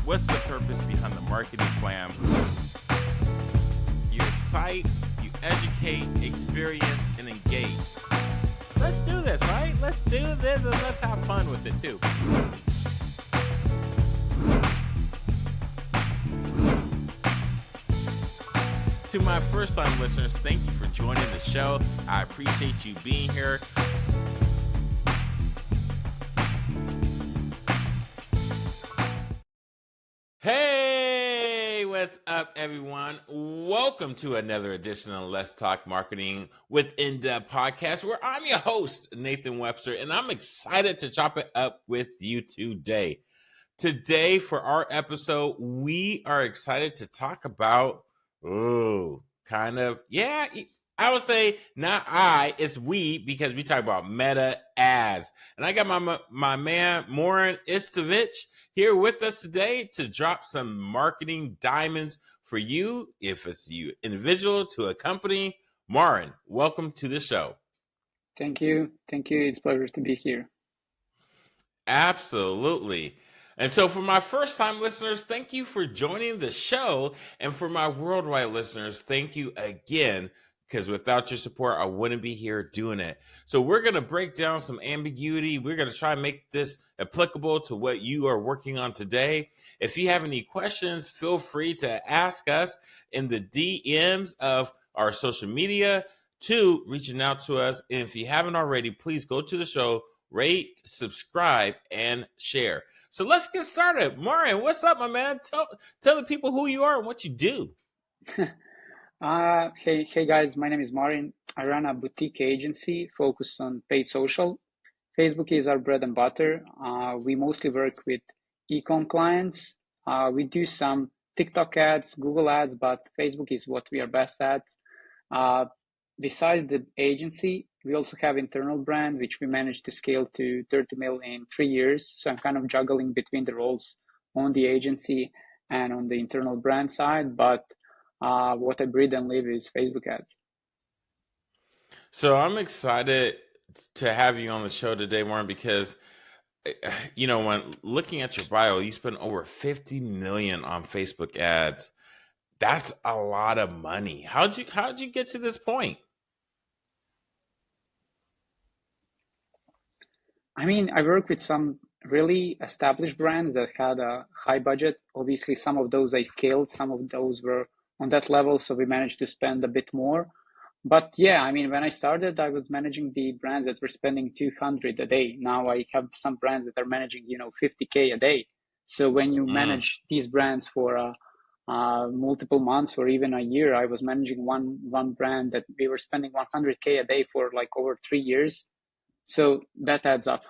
What's the purpose behind the marketing plan? You excite, you educate, experience, and engage. Let's do this, right? Let's do this and let's have fun with it too. To my first time listeners, thank you for joining the show. I appreciate you being here. Hey, what's up, everyone? Welcome to another edition of Let's Talk Marketing with In-Depth Podcast, where I'm your host, Nathan Webster, and I'm excited to chop it up with you today. Today, for our episode, we are excited to talk about, I would say not it's we, because we talk about meta ads. And I got my man, Marin, Ištvanić, here with us today to drop some marketing diamonds for you, if it's you individual to a company. Marin, welcome to the show. Thank you. It's a pleasure to be here. Absolutely. And so for my first time listeners, thank you for joining the show. And for my worldwide listeners, thank you again, because without your support, I wouldn't be here doing it. So we're going to break down some ambiguity. We're going to try and make this applicable to what you are working on today. If you have any questions, feel free to ask us in the DMs of our social media, to reaching out to us. And if you haven't already, please go to the show, rate, subscribe, and share. So let's get started. Marin, what's up, my man? Tell the people who you are and what you do. Hey guys, my name is Marin. I run a boutique agency focused on paid social. Facebook is our bread and butter. We mostly work with e-com clients. We do some TikTok ads, Google ads, but Facebook is what we are best at. Besides the agency, we also have internal brand, which we managed to scale to 30 mil in 3 years. So I'm kind of juggling between the roles on the agency and on the internal brand side. But what I breathe and live is Facebook ads. So I'm excited to have you on the show today, Marin, because when looking at your bio, you spent over 50 million on Facebook ads. That's a lot of money. How'd you get to this point? I mean, I work with some really established brands that had a high budget. Obviously, some of those I scaled, some of those were on that level, so we managed to spend a bit more. But yeah, I mean, when I started, I was managing the brands that were spending 200 a day. Now I have some brands that are managing, 50K a day. So when you manage these brands for multiple months or even a year, I was managing one brand that we were spending 100K a day for like over 3 years. So that adds up.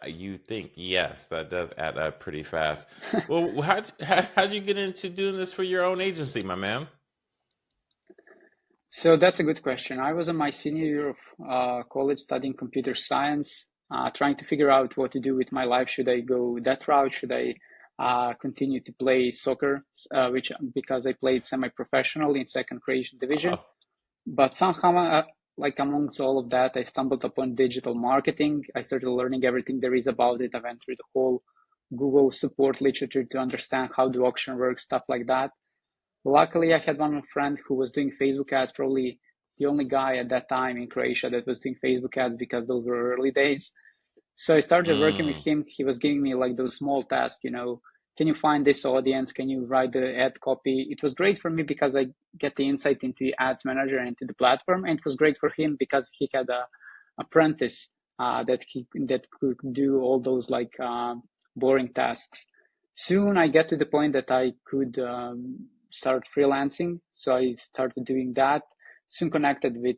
You think, yes, that does add up pretty fast. Well, how'd you get into doing this for your own agency, my man? So that's a good question. I was in my senior year of college studying computer science, trying to figure out what to do with my life. Should I go that route? Should I continue to play soccer, because I played semi-professional in second Croatian division. But somehow, like amongst all of that, I stumbled upon digital marketing. I started learning everything there is about it. I went through the whole Google support literature to understand how the auction works, stuff like that. Luckily, I had one friend who was doing Facebook ads, probably the only guy at that time in Croatia that was doing Facebook ads, because those were early days. So I started working with him. He was giving me like those small tasks, can you find this audience? Can you write the ad copy? It was great for me because I get the insight into the ads manager and into the platform. And it was great for him because he had a apprentice that could do all those like boring tasks. Soon I get to the point that I could start freelancing. So I started doing that. Soon connected with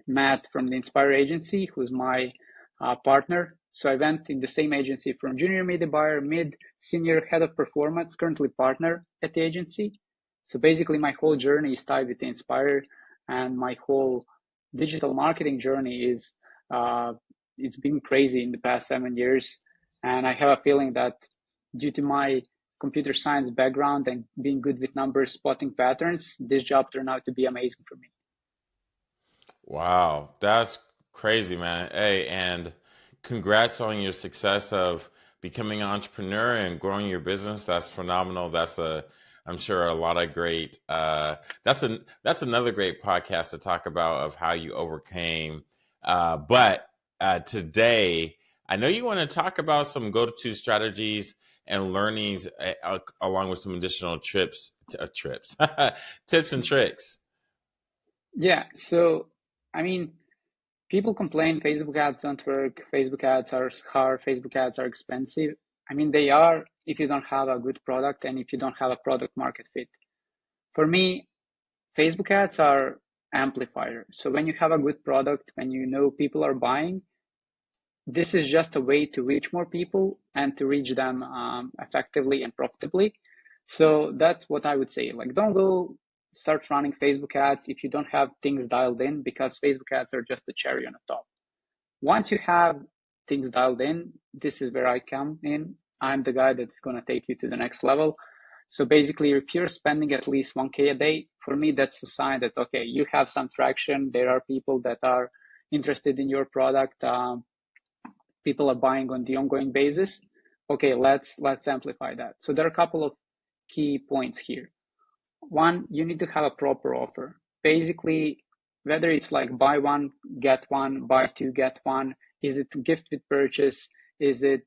Matt from the Inspire agency, who's my partner. So I went in the same agency from junior media buyer, mid, senior, head of performance, currently partner at the agency. So basically my whole journey is tied with the Inspire, and my whole digital marketing journey is, it's been crazy in the past 7 years. And I have a feeling that due to my computer science background and being good with numbers, spotting patterns, this job turned out to be amazing for me. Wow, that's crazy, man. Hey, and congrats on your success of becoming an entrepreneur and growing your business. That's phenomenal. I'm sure a lot of great, that's another great podcast to talk about of how you overcame. But today, I know you want to talk about some go-to strategies and learnings along with some additional trips, tips and tricks. Yeah. So, I mean, people complain Facebook ads don't work, Facebook ads are hard, Facebook ads are expensive. I mean, they are if you don't have a good product and if you don't have a product market fit. For me, Facebook ads are amplifier. So when you have a good product, when you know people are buying, this is just a way to reach more people and to reach them effectively and profitably. So that's what I would say. Like, don't go start running Facebook ads if you don't have things dialed in, because Facebook ads are just the cherry on the top. Once you have things dialed in, this is where I come in. I'm the guy that's going to take you to the next level. So basically, if you're spending at least 1K a day, for me, that's a sign that, okay, you have some traction. There are people that are interested in your product. People are buying on the ongoing basis. Okay, let's amplify that. So there are a couple of key points here. One, you need to have a proper offer. Basically, whether it's like buy one, get one, buy two, get one, is it gift with purchase? Is it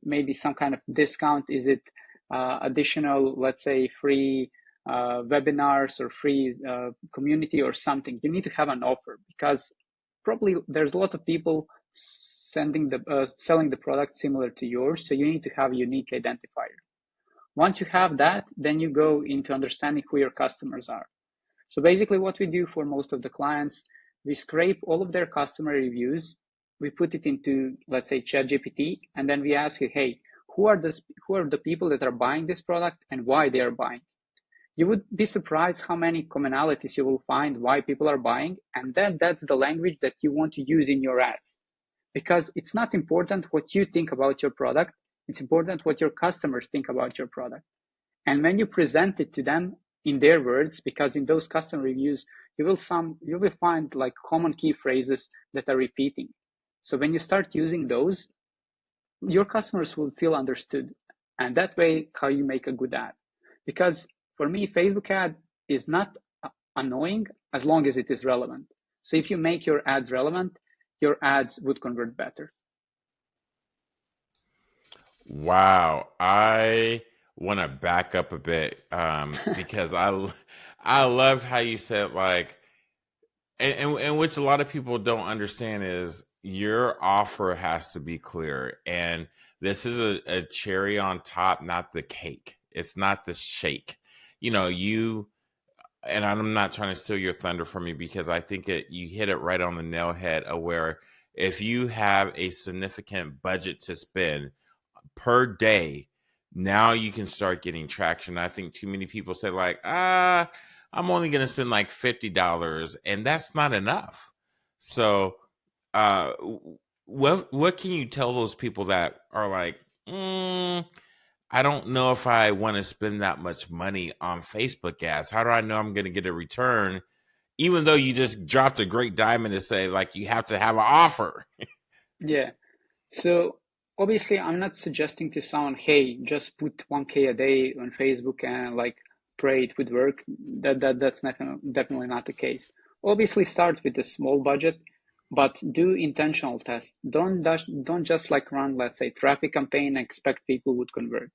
maybe some kind of discount? Is it additional, let's say, free webinars or free community or something? You need to have an offer, because probably there's a lot of people selling the product similar to yours. So you need to have a unique identifier. Once you have that, then you go into understanding who your customers are. So basically what we do for most of the clients, we scrape all of their customer reviews, we put it into, let's say, ChatGPT, and then we ask you, hey, who are the people that are buying this product and why they are buying? You would be surprised how many commonalities you will find why people are buying, and then that's the language that you want to use in your ads. Because it's not important what you think about your product, it's important what your customers think about your product. And when you present it to them in their words, because in those customer reviews, you will find like common key phrases that are repeating. So when you start using those, your customers will feel understood. And that way, how you make a good ad. Because for me, Facebook ad is not annoying as long as it is relevant. So if you make your ads relevant, your ads would convert better. Wow, I want to back up a bit because I loved how you said like, and which a lot of people don't understand is your offer has to be clear, and this is a cherry on top, not the cake. It's not the shake. You know, and I'm not trying to steal your thunder from you because I think you hit it right on the nail head of where if you have a significant budget to spend per day, now you can start getting traction. I think too many people say like, I'm only going to spend like $50, and that's not enough. So, uh, what can you tell those people that are like, I don't know if I want to spend that much money on Facebook ads. How do I know I'm going to get a return? Even though you just dropped a great diamond to say like you have to have an offer. Yeah. So obviously, I'm not suggesting to someone, hey, just put 1K a day on Facebook and like pray it would work. That's definitely not the case. Obviously, start with a small budget, but do intentional tests. Don't just like run, let's say, traffic campaign and expect people would convert.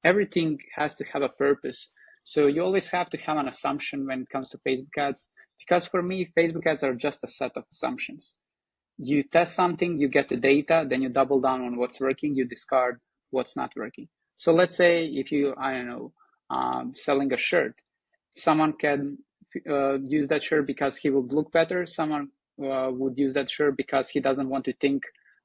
Everything has to have a purpose. So you always have to have an assumption when it comes to Facebook ads, because for me, Facebook ads are just a set of assumptions. You test something, you get the data, then you double down on what's working, you discard what's not working. So let's say if you, I don't know, selling a shirt, someone can use that shirt because he would look better. Someone would use that shirt because he doesn't want to think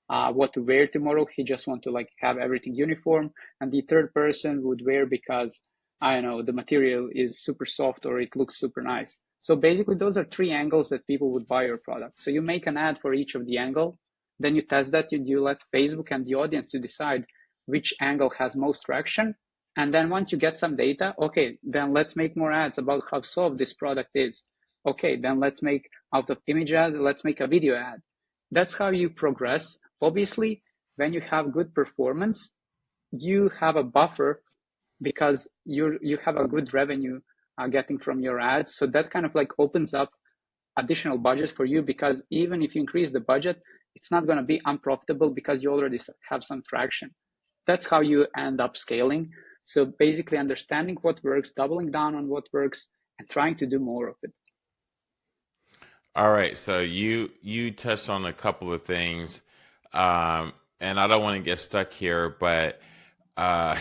what to wear tomorrow. He just want to like have everything uniform. And the third person would wear because, I don't know, the material is super soft or it looks super nice. So basically, those are three angles that people would buy your product. So you make an ad for each of the angle, then you test that. You let Facebook and the audience to decide which angle has most traction. And then once you get some data, okay, then let's make more ads about how soft this product is. Okay, then let's make out of image ad, let's make a video ad. That's how you progress. Obviously, when you have good performance, you have a buffer because you have a good revenue getting from your ads. So that kind of like opens up additional budget for you, because even if you increase the budget, it's not going to be unprofitable because you already have some traction. That's how you end up scaling. So basically understanding what works, doubling down on what works, and trying to do more of it. All right, so you touched on a couple of things, and I don't want to get stuck here, but I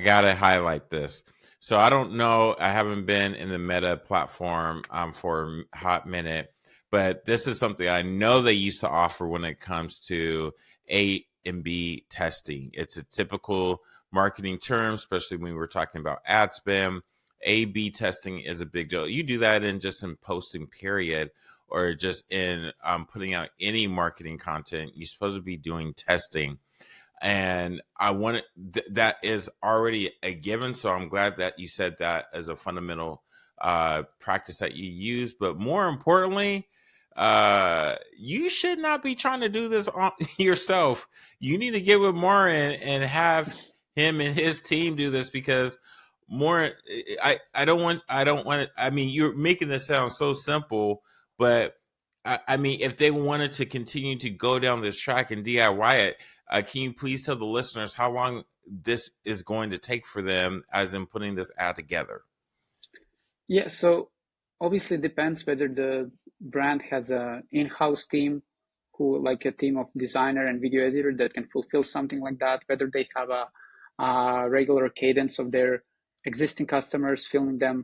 gotta highlight this. So I don't know, I haven't been in the Meta platform for a hot minute, but this is something I know they used to offer when it comes to A and B testing. It's a typical marketing term, especially when we're talking about ad spend. A/B testing is a big deal. You do that in posting, period, or just in putting out any marketing content. You're supposed to be doing testing, and I want that is already a given. So I'm glad that you said that as a fundamental practice that you use. But more importantly, you should not be trying to do this on yourself. You need to get with Marin and have him and his team do this, because more I don't want I mean, you're making this sound so simple, but I mean, if they wanted to continue to go down this track and DIY it, can you please tell the listeners how long this is going to take for them, as in putting this ad together? Yeah, so obviously it depends whether the brand has a in-house team, who like a team of designer and video editor that can fulfill something like that, whether they have a regular cadence of their existing customers, filming them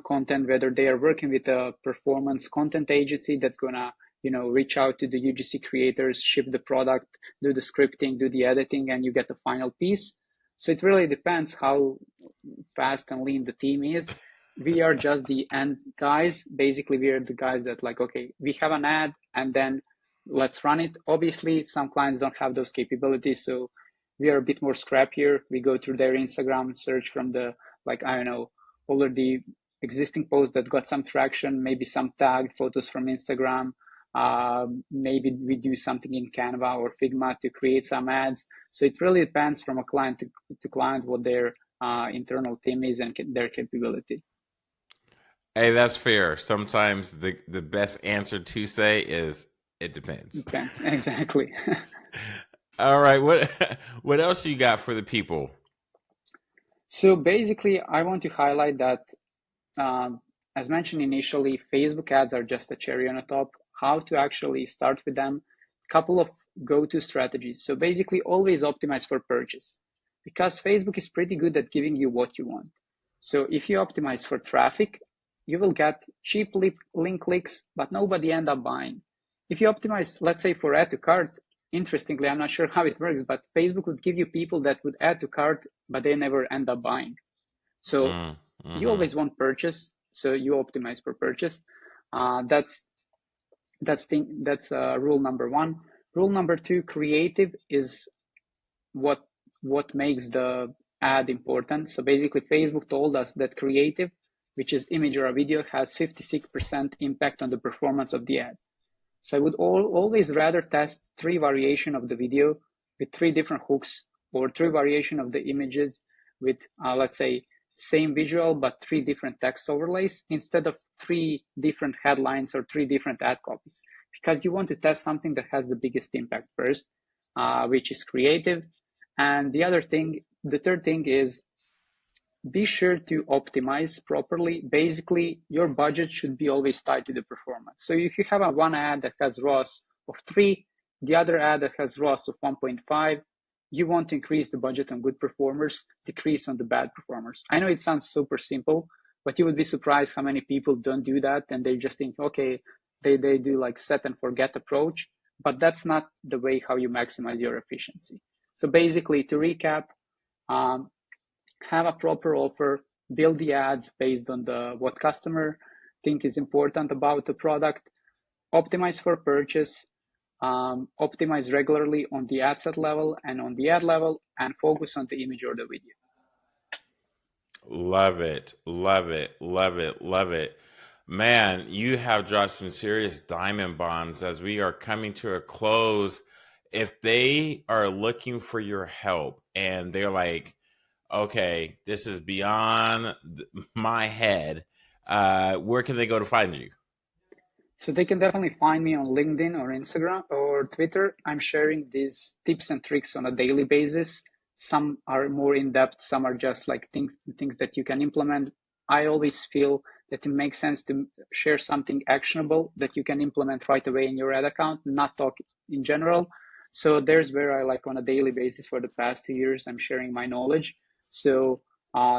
content, whether they are working with a performance content agency that's gonna, reach out to the UGC creators, ship the product, do the scripting, do the editing, and you get the final piece. So it really depends how fast and lean the team is. We are just the end guys. Basically, we are the guys that like, okay, we have an ad and then let's run it. Obviously, some clients don't have those capabilities, so we are a bit more scrappier. We go through their Instagram, search from the, like, I don't know, already existing posts that got some traction, maybe some tagged photos from Instagram. Maybe we do something in Canva or Figma to create some ads. So it really depends from a client to client what their internal team is and their capability. Hey, that's fair. Sometimes the best answer to say is it depends. Depends, exactly. All right, what else you got for the people? So basically, I want to highlight that, as mentioned initially, Facebook ads are just a cherry on the top. How to actually start with them? Couple of go-to strategies. So basically, always optimize for purchase, because Facebook is pretty good at giving you what you want. So if you optimize for traffic, you will get cheap link clicks, but nobody end up buying. If you optimize, let's say, for add to cart, interestingly, I'm not sure how it works, but Facebook would give you people that would add to cart, but they never end up buying. So you always want purchase, so you optimize for purchase. That's rule number one. Rule number two: creative is what makes the ad important. So basically, Facebook told us that creative, which is image or a video, has 56% impact on the performance of the ad. So I would always rather test 3 variation of the video with 3 different hooks, or 3 variation of the images with, let's say, same visual but 3 different text overlays, instead of 3 different headlines or 3 different ad copies, because you want to test something that has the biggest impact first, which is creative. And the third thing is, be sure to optimize properly. Basically, your budget should be always tied to the performance. So if you have one ad that has ROAS of 3, the other ad that has ROAS of 1.5, you want to increase the budget on good performers, decrease on the bad performers. I know it sounds super simple, but you would be surprised how many people don't do that, and they just think, okay, they do like set and forget approach, but that's not the way how you maximize your efficiency. So basically, to recap, have a proper offer, build the ads based on what customer think is important about the product, optimize for purchase, optimize regularly on the ad set level and on the ad level, and focus on the image or the video. Love it. Love it. Love it. Love it. Man, you have dropped some serious diamond bombs as we are coming to a close. if they are looking for your help and they're like, okay, this is beyond my head, where can they go to find you? So they can definitely find me on LinkedIn or Instagram or Twitter. I'm sharing these tips and tricks on a daily basis. Some are more in depth, some are just like things that you can implement. I always feel that it makes sense to share something actionable that you can implement right away in your ad account, not talk in general. So there's where I like on a daily basis for the past 2 years, I'm sharing my knowledge. So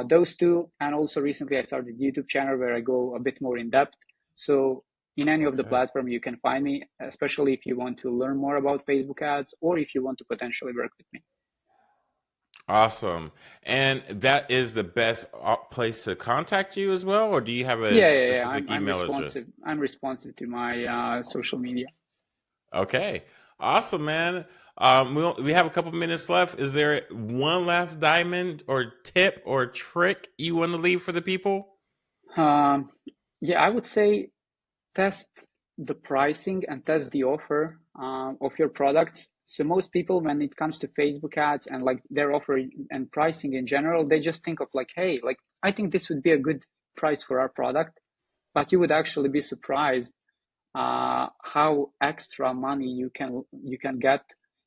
those two, and also recently I started a YouTube channel where I go a bit more in depth. So in any of the Okay. platform you can find me, especially if you want to learn more about Facebook ads or if you want to potentially work with me. Awesome. And that is the best place to contact you as well, or do you have a Yeah. specific I'm email address? responsive. I'm responsive to my social media. Okay. Awesome, man. We have a couple minutes left. Is there one last diamond or tip or trick you want to leave for the people? Um, yeah, I would say test the pricing and test the offer of your products. So most people, when it comes to Facebook ads and like their offer and pricing in general, they just think of like, hey, like I think this would be a good price for our product, but you would actually be surprised how extra money you can get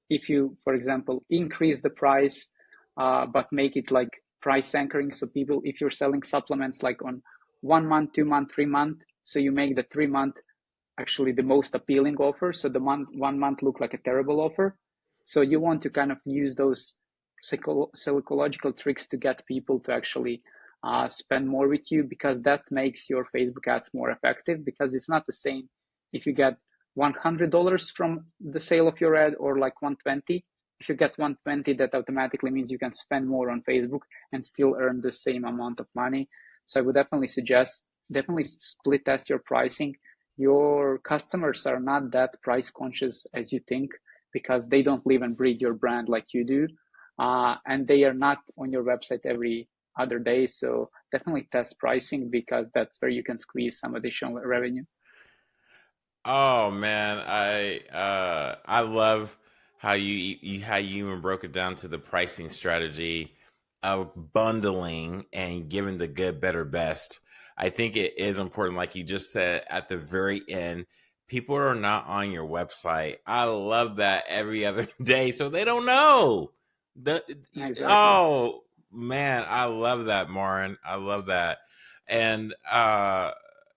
if you, for example, increase the price, but make it like price anchoring. So people, if you're selling supplements like on 1 month, 2 month, 3 month, so you make the 3 month actually the most appealing offer. So the 1 month look like a terrible offer. So you want to kind of use those psychological tricks to get people to actually spend more with you, because that makes your Facebook ads more effective, because it's not the same if you get $100 from the sale of your ad or like 120. If you get 120, that automatically means you can spend more on Facebook and still earn the same amount of money. So I would definitely suggest, definitely split test your pricing. Your customers are not that price conscious as you think, because they don't live and breathe your brand like you do. And they are not on your website every other day. So definitely test pricing, because that's where you can squeeze some additional revenue. Oh man, I love how how you even broke it down to the pricing strategy of bundling and giving the good, better, best. I think it is important, like you just said at the very end. People are not on your website. I love that every other day, so they don't know. The, Exactly. oh man, I love that, Marin. I love that, and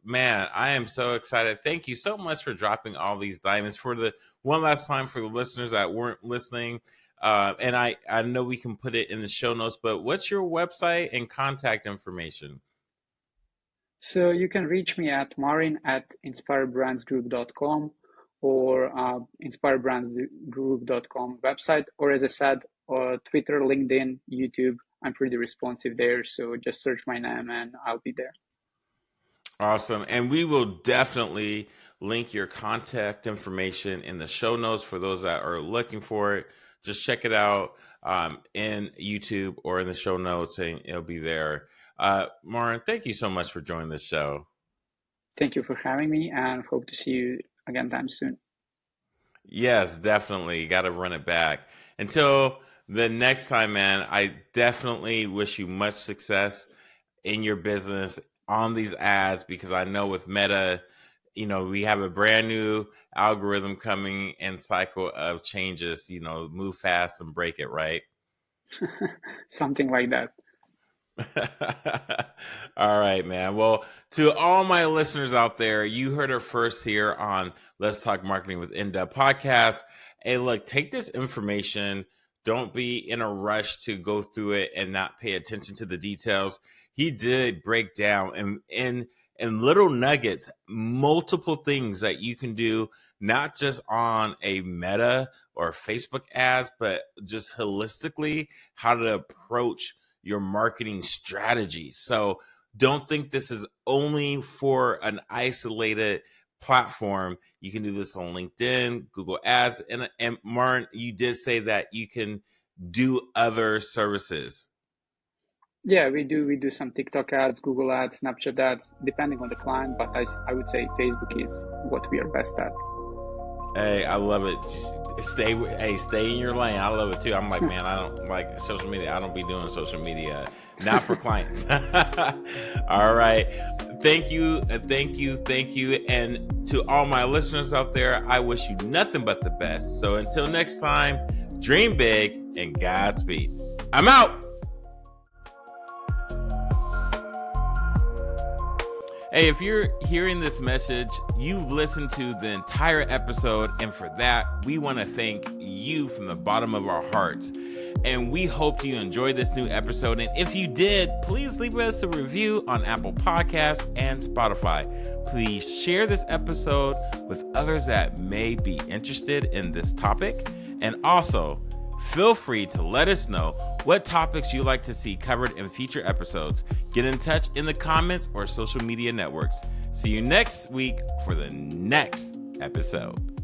man, I am so excited. Thank you so much for dropping all these diamonds. For the one last time, for the listeners that weren't listening, and I know we can put it in the show notes, but what's your website and contact information? So you can reach me at Marin at inspirebrandsgroup.com or inspirebrandsgroup.com website, or as I said, Twitter, LinkedIn, YouTube. I'm pretty responsive there. So just search my name and I'll be there. Awesome. And we will definitely link your contact information in the show notes for those that are looking for it. Just check it out in YouTube or in the show notes, and it'll be there. Marin, thank you so much for joining this show. Thank you for having me and hope to see you again time soon. Yes, definitely. Got to run it back. Until the next time, man, I definitely wish you much success in your business on these ads, because I know with Meta, we have a brand new algorithm coming and cycle of changes, move fast and break it, right? Something like that. All right, man. Well, to all my listeners out there, you heard it first here on Let's Talk Marketing with In-Depth podcast. Hey, look, take this information. Don't be in a rush to go through it and not pay attention to the details. He did break down in little nuggets, multiple things that you can do, not just on a Meta or Facebook ads, but just holistically how to approach your marketing strategy. So don't think this is only for an isolated platform. You can do this on LinkedIn, Google Ads, and Martin, you did say that you can do other services. Yeah, we do some TikTok ads, Google ads, Snapchat ads, depending on the client, but I would say Facebook is what we are best at. Hey, I love it. Just stay in your lane. I love it too. I'm like, man, I don't like social media. I don't be doing social media, not for clients. All right. Thank you. And to all my listeners out there, I wish you nothing but the best. So until next time, dream big and Godspeed. I'm out. Hey, if you're hearing this message, you've listened to the entire episode, and for that, we want to thank you from the bottom of our hearts. And we hope you enjoyed this new episode. And if you did, please leave us a review on Apple Podcasts and Spotify. Please share this episode with others that may be interested in this topic. And also, feel free to let us know what topics you'd like to see covered in future episodes. Get in touch in the comments or social media networks. See you next week for the next episode.